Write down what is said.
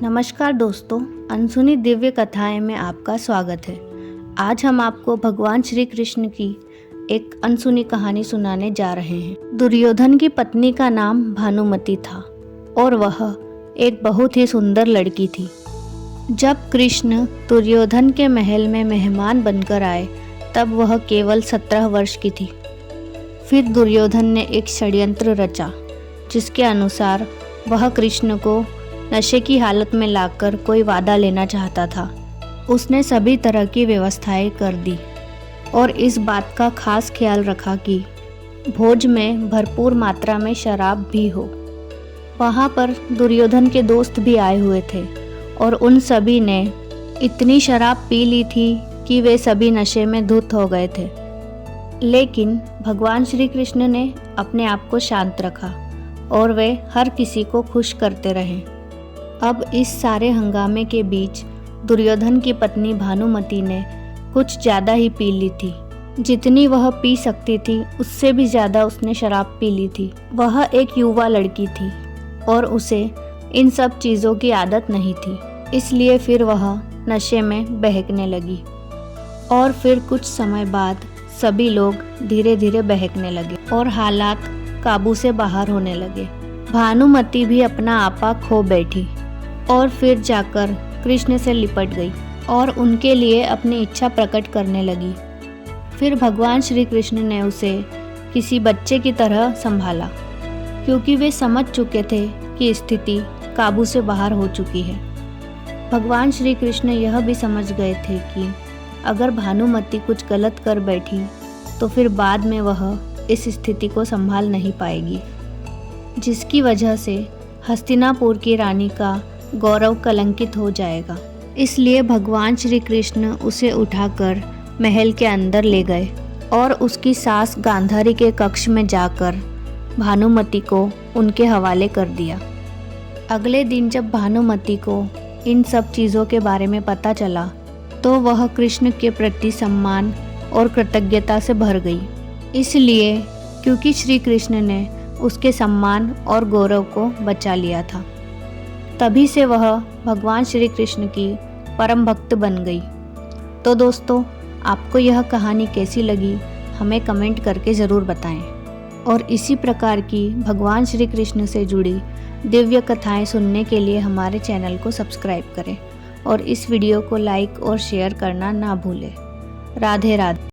नमस्कार दोस्तों, अनसुनी दिव्य कथाएं में आपका स्वागत है। आज हम आपको भगवान श्री कृष्ण की एक अनसुनी कहानी सुनाने जा रहे हैं। दुर्योधन की पत्नी का नाम भानुमति था और वह एक बहुत ही सुंदर लड़की थी। जब कृष्ण दुर्योधन के महल में मेहमान बनकर आए तब वह केवल 17 वर्ष की थी। फिर दुर्योधन ने एक षड्यंत्र रचा जिसके अनुसार वह कृष्ण को नशे की हालत में लाकर कोई वादा लेना चाहता था। उसने सभी तरह की व्यवस्थाएं कर दी और इस बात का खास ख्याल रखा कि भोज में भरपूर मात्रा में शराब भी हो। वहाँ पर दुर्योधन के दोस्त भी आए हुए थे और उन सभी ने इतनी शराब पी ली थी कि वे सभी नशे में धुत हो गए थे। लेकिन भगवान श्री कृष्ण ने अपने आप को शांत रखा और वे हर किसी को खुश करते रहे। अब इस सारे हंगामे के बीच दुर्योधन की पत्नी भानुमति ने कुछ ज़्यादा ही पी ली थी। जितनी वह पी सकती थी उससे भी ज़्यादा उसने शराब पी ली थी। वह एक युवा लड़की थी और उसे इन सब चीज़ों की आदत नहीं थी, इसलिए फिर वह नशे में बहकने लगी। और फिर कुछ समय बाद सभी लोग धीरे धीरे बहकने लगे और हालात काबू से बाहर होने लगे। भानुमति भी अपना आपा खो बैठी और फिर जाकर कृष्ण से लिपट गई और उनके लिए अपनी इच्छा प्रकट करने लगी। फिर भगवान श्री कृष्ण ने उसे किसी बच्चे की तरह संभाला, क्योंकि वे समझ चुके थे कि स्थिति काबू से बाहर हो चुकी है। भगवान श्री कृष्ण यह भी समझ गए थे कि अगर भानुमति कुछ गलत कर बैठी तो फिर बाद में वह इस स्थिति को संभाल नहीं पाएगी, जिसकी वजह से हस्तिनापुर की रानी का गौरव कलंकित हो जाएगा। इसलिए भगवान श्री कृष्ण उसे उठाकर महल के अंदर ले गए और उसकी सास गांधारी के कक्ष में जाकर भानुमति को उनके हवाले कर दिया। अगले दिन जब भानुमति को इन सब चीज़ों के बारे में पता चला तो वह कृष्ण के प्रति सम्मान और कृतज्ञता से भर गई, इसलिए क्योंकि श्री कृष्ण ने उसके सम्मान और गौरव को बचा लिया था। तभी से वह भगवान श्री कृष्ण की परम भक्त बन गई। तो दोस्तों, आपको यह कहानी कैसी लगी हमें कमेंट करके ज़रूर बताएं और इसी प्रकार की भगवान श्री कृष्ण से जुड़ी दिव्य कथाएं सुनने के लिए हमारे चैनल को सब्सक्राइब करें और इस वीडियो को लाइक और शेयर करना ना भूलें। राधे राधे।